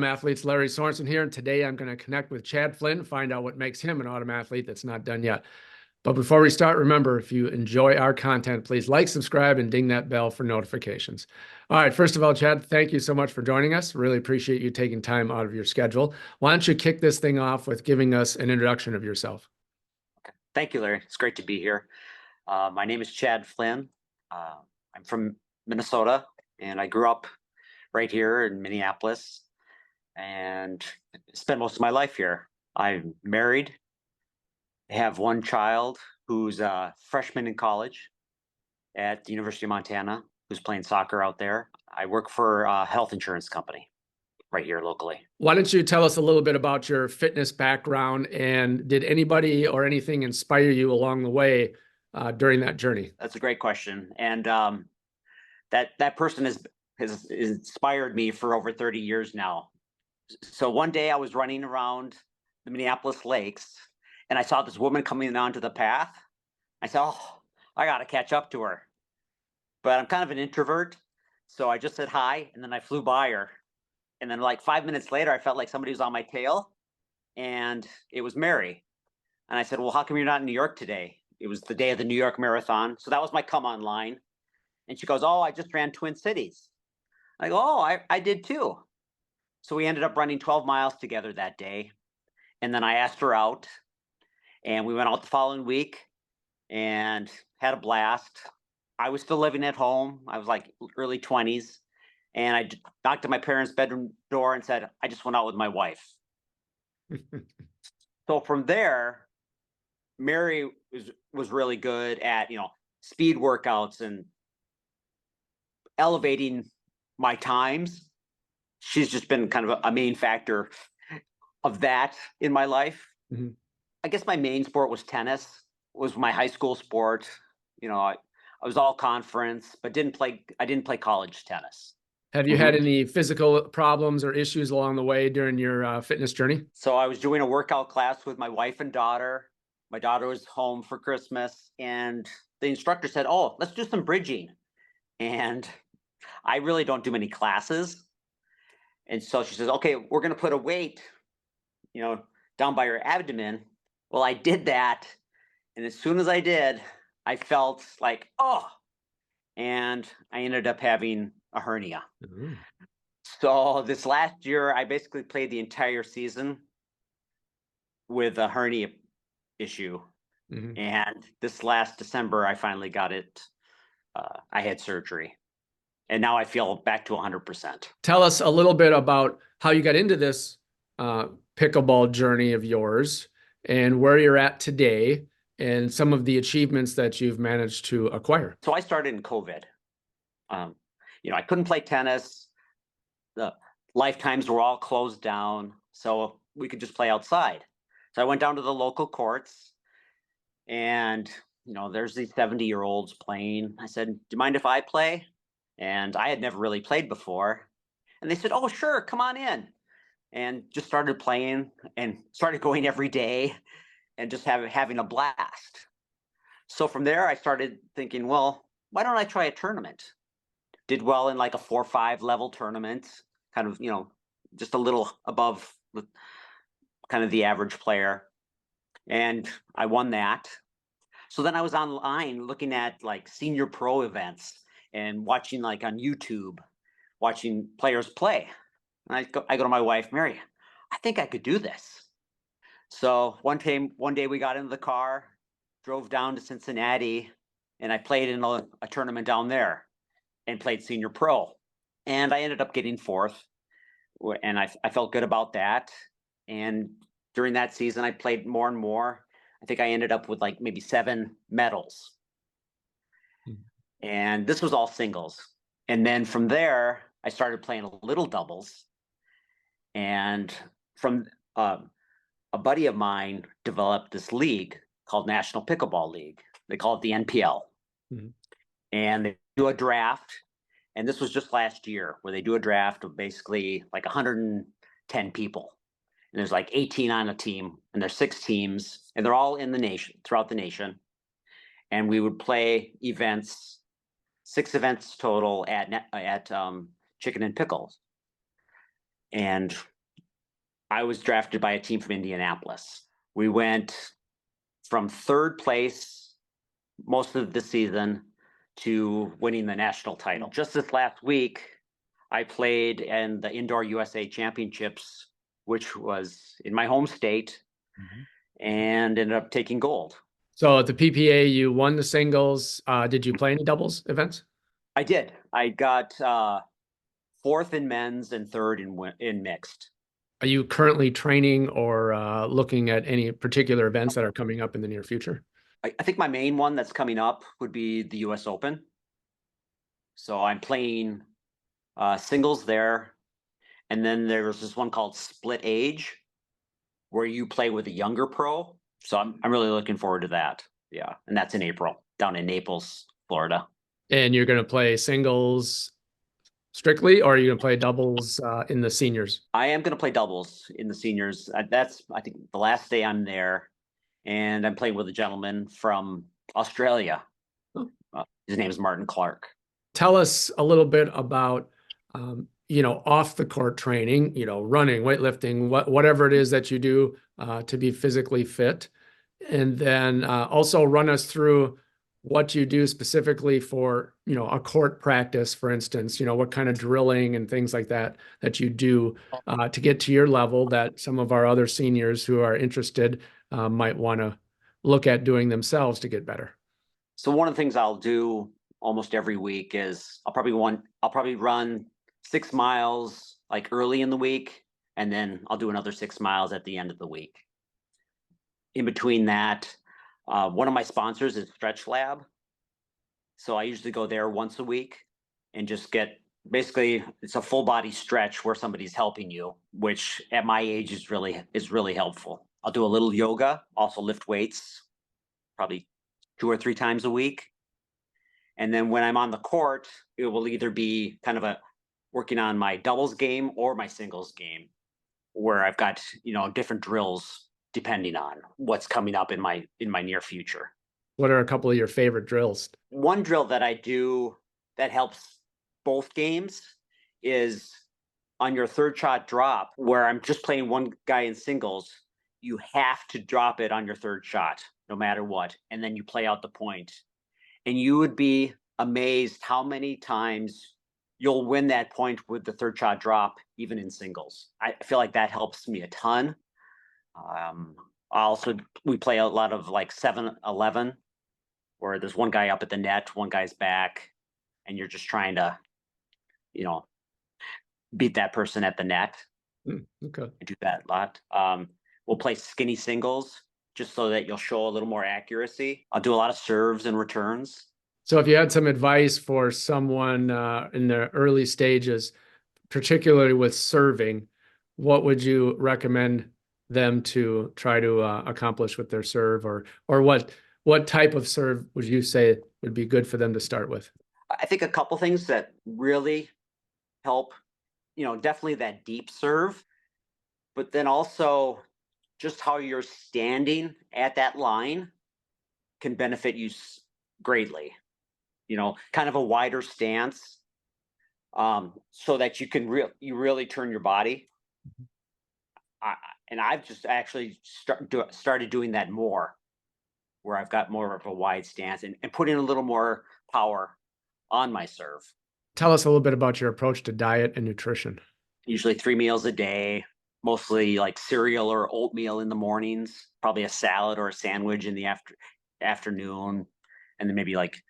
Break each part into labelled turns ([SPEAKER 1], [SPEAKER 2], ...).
[SPEAKER 1] Athletes, Larry Sorensen here, and today I'm going to connect with Chad Flynn, find out what makes him an Athlete that's not done yet. But before we start, remember, if you enjoy our content, please like, subscribe, and ding that bell for notifications. All right, first of all, Chad, thank you so much for joining us. Really appreciate you taking time out of your schedule. Why don't you kick this thing off with giving us an introduction of yourself?
[SPEAKER 2] Okay. Thank you, Larry. It's great to be here. My name is Chad Flynn. I'm from Minnesota, and I grew up right here in Minneapolis and spent most of my life here. I'm married. I have one child who's a freshman in college at the University of Montana, who's playing soccer out there. I work for a health insurance company right here locally.
[SPEAKER 1] Why don't you tell us a little bit about your fitness background, and did anybody or anything inspire you along the way during that journey?
[SPEAKER 2] That's a great question. And that person has inspired me for over 30 years now. So one day I was running around the Minneapolis lakes and I saw this woman coming onto the path. I said, "Oh, I got to catch up to her." But I'm kind of an introvert. So I just said hi and then I flew by her. And then like 5 minutes later, I felt like somebody was on my tail, and it was Mary. And I said, "Well, how come you're not in New York today?" It was the day of the New York Marathon. So that was my come on line. And she goes, "Oh, I just ran Twin Cities." I go, "Oh, I did too." So we ended up running 12 miles together that day. And then I asked her out, and we went out the following week and had a blast. I was still living at home. I was like early 20s. And I knocked at my parents' bedroom door and said, "I just went out with my wife." So from there, Mary was really good at, speed workouts and elevating my times. She's just been kind of a main factor of that in my life.
[SPEAKER 1] Mhm.
[SPEAKER 2] I guess my main sport was tennis, was my high school sport. I was all conference, but I didn't play college tennis.
[SPEAKER 1] Have you had any physical problems or issues along the way during your fitness journey?
[SPEAKER 2] So I was doing a workout class with my wife and daughter. My daughter was home for Christmas, and the instructor said, "Oh, let's do some bridging." And I really don't do many classes. And so she says, "Okay, we're going to put a weight, down by your abdomen." Well, I did that. And as soon as I did, I felt like, oh, and I ended up having a hernia.
[SPEAKER 1] Mhm.
[SPEAKER 2] So this last year, I basically played the entire season with a hernia issue.
[SPEAKER 1] Mhm.
[SPEAKER 2] And this last December, I finally got it. I had surgery, and now I feel back to 100%.
[SPEAKER 1] Tell us a little bit about how you got into this pickleball journey of yours and where you're at today and some of the achievements that you've managed to acquire.
[SPEAKER 2] So I started in COVID. Um, I couldn't play tennis. The lifetimes were all closed down, so we could just play outside. So I went down to the local courts, and there's these 70-year-olds playing. I said, "Do you mind if I play?" And I had never really played before. And they said, "Oh, sure, come on in." And just started playing and started going every day and just having a blast. So from there, I started thinking, well, why don't I try a tournament? Did well in like a 4 or 5 level tournament, kind of, just a little above kind of the average player. And I won that. So then I was online looking at like senior pro events and watching like on YouTube, watching players play. And I go to my wife, "Mary, I think I could do this." So one day we got into the car, drove down to Cincinnati, and I played in a tournament down there and played senior pro. And I ended up getting fourth, and I felt good about that. And during that season, I played more and more. I think I ended up with like maybe 7 medals.
[SPEAKER 1] Mhm.
[SPEAKER 2] And this was all singles. And then from there, I started playing a little doubles. And from a buddy of mine developed this league called National Pickleball League. They call it the NPL.
[SPEAKER 1] Mhm.
[SPEAKER 2] And they do a draft. And this was just last year where they do a draft of basically like 110 people. And there's like 18 on a team, and there's 6 teams, and they're all in the nation, throughout the nation. And we would play events, 6 events total at Chicken and Pickles. And I was drafted by a team from Indianapolis. We went from third place most of the season to winning the national title. Just this last week, I played in the Indoor USA Championships, which was in my home state, and ended up taking gold.
[SPEAKER 1] So at the PPA, you won the singles. Did you play any doubles events?
[SPEAKER 2] I did. I got fourth in men's and third in mixed.
[SPEAKER 1] Are you currently training or looking at any particular events that are coming up in the near future?
[SPEAKER 2] I think my main one that's coming up would be the US Open. So I'm playing singles there. And then there's this one called Split Age, where you play with a younger pro. So I'm really looking forward to that. Yeah. And that's in April down in Naples, Florida.
[SPEAKER 1] And you're going to play singles strictly, or are you going to play doubles in the seniors?
[SPEAKER 2] I am going to play doubles in the seniors. That's, I think, the last day I'm there. And I'm playing with a gentleman from Australia.
[SPEAKER 1] Oh.
[SPEAKER 2] His name is Martin Clark.
[SPEAKER 1] Tell us a little bit about, off the court training, running, weightlifting, whatever it is that you do to be physically fit. And then also run us through what you do specifically for, a court practice, for instance, what kind of drilling and things like that you do to get to your level that some of our other seniors who are interested might want to look at doing themselves to get better.
[SPEAKER 2] So one of the things I'll do almost every week is I'll probably run 6 miles like early in the week, and then I'll do another 6 miles at the end of the week. In between that, one of my sponsors is Stretch Lab. So I usually go there once a week and just basically it's a full body stretch where somebody's helping you, which at my age is really helpful. I'll do a little yoga, also lift weights, probably 2 or 3 times a week. And then when I'm on the court, it will either be kind of working on my doubles game or my singles game, where I've got, different drills depending on what's coming up in my near future.
[SPEAKER 1] What are a couple of your favorite drills?
[SPEAKER 2] One drill that I do that helps both games is on your third shot drop, where I'm just playing one guy in singles. You have to drop it on your third shot, no matter what. And then you play out the point. And you would be amazed how many times you'll win that point with the third shot drop, even in singles. I feel like that helps me a ton. We play a lot of like 7-11, where there's one guy up at the net, one guy's back, and you're just trying to, beat that person at the net.
[SPEAKER 1] Okay.
[SPEAKER 2] I do that a lot. We'll play skinny singles just so that you'll show a little more accuracy. I'll do a lot of serves and returns.
[SPEAKER 1] So if you had some advice for someone in the early stages, particularly with serving, what would you recommend them to try to accomplish with their serve, or what type of serve would you say would be good for them to start with?
[SPEAKER 2] I think a couple things that really help, definitely that deep serve, but then also just how you're standing at that line can benefit you greatly. Kind of a wider stance, so that you can really turn your body. And I've just actually started doing that more, where I've got more of a wide stance and putting a little more power on my serve.
[SPEAKER 1] Tell us a little bit about your approach to diet and nutrition.
[SPEAKER 2] Usually 3 meals a day, mostly like cereal or oatmeal in the mornings, probably a salad or a sandwich in the afternoon, and then maybe like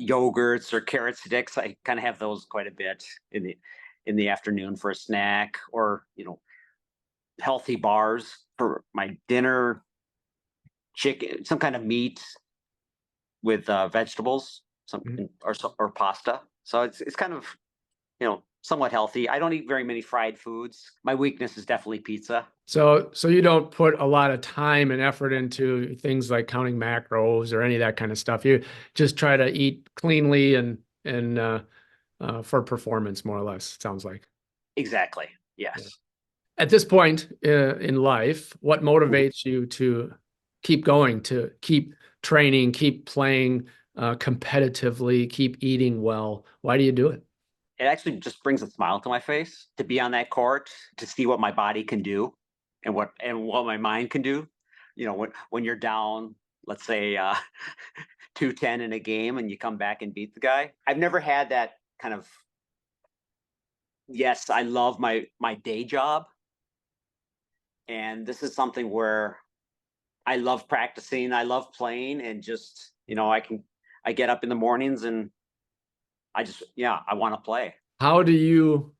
[SPEAKER 2] yogurts or carrot sticks. I kind of have those quite a bit in the afternoon for a snack, or healthy bars for my dinner, chicken, some kind of meat with vegetables, something or pasta. So it's kind of somewhat healthy. I don't eat very many fried foods. My weakness is definitely pizza.
[SPEAKER 1] So you don't put a lot of time and effort into things like counting macros or any of that kind of stuff. You just try to eat cleanly and for performance, more or less, it sounds like.
[SPEAKER 2] Exactly. Yes.
[SPEAKER 1] Yeah. At this point in life, what motivates you to keep going, to keep training, keep playing competitively, keep eating well? Why do you do it?
[SPEAKER 2] it actually just brings a smile to my face to be on that court, to see what my body can do and what my mind can do. You know, when you're down, let's say 2-10 in a game and you come back and beat the guy. I've never had that kind of, yes, I love my day job. And this is something where I love practicing, I love playing, and just, I get up in the mornings and I want to play.
[SPEAKER 1] How do you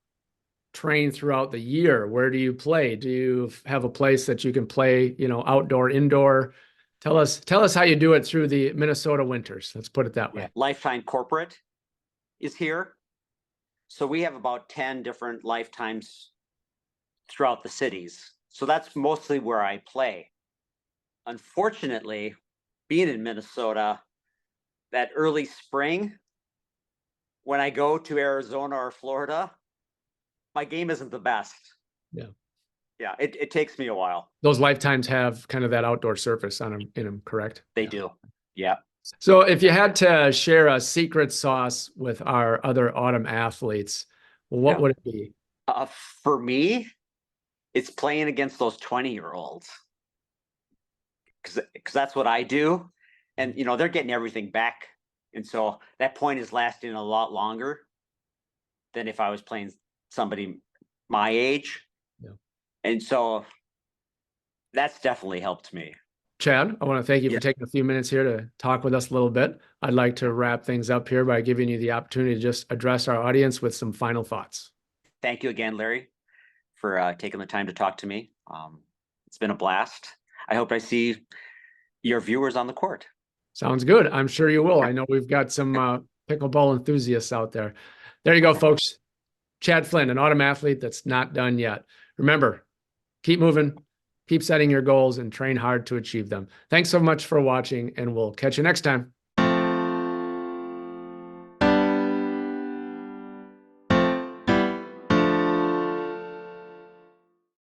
[SPEAKER 1] train throughout the year? Where do you play? Do you have a place that you can play, outdoor, indoor? Tell us how you do it through the Minnesota winters. Let's put it that way.
[SPEAKER 2] Lifetime Corporate is here. So we have about 10 different lifetimes throughout the cities. So that's mostly where I play. Unfortunately, being in Minnesota, that early spring, when I go to Arizona or Florida, my game isn't the best.
[SPEAKER 1] Yeah.
[SPEAKER 2] Yeah, it takes me a while.
[SPEAKER 1] Those lifetimes have kind of that outdoor surface in them, correct?
[SPEAKER 2] They do. Yeah.
[SPEAKER 1] So if you had to share a secret sauce with our other autumn athletes, what would it be?
[SPEAKER 2] For me, it's playing against those 20-year-olds. Because that's what I do. And, they're getting everything back. And so that point is lasting a lot longer than if I was playing somebody my age.
[SPEAKER 1] Yeah.
[SPEAKER 2] And so that's definitely helped me.
[SPEAKER 1] Chad, I want to thank you for taking a few minutes here to talk with us a little bit. I'd like to wrap things up here by giving you the opportunity to just address our audience with some final thoughts.
[SPEAKER 2] Thank you again, Larry, for taking the time to talk to me. It's been a blast. I hope I see your viewers on the court.
[SPEAKER 1] Sounds good. I'm sure you will. I know we've got some pickleball enthusiasts out there. There you go, folks. Chad Flynn, an autumn athlete that's not done yet. Remember, keep moving, keep setting your goals, and train hard to achieve them. Thanks so much for watching, and we'll catch you next time.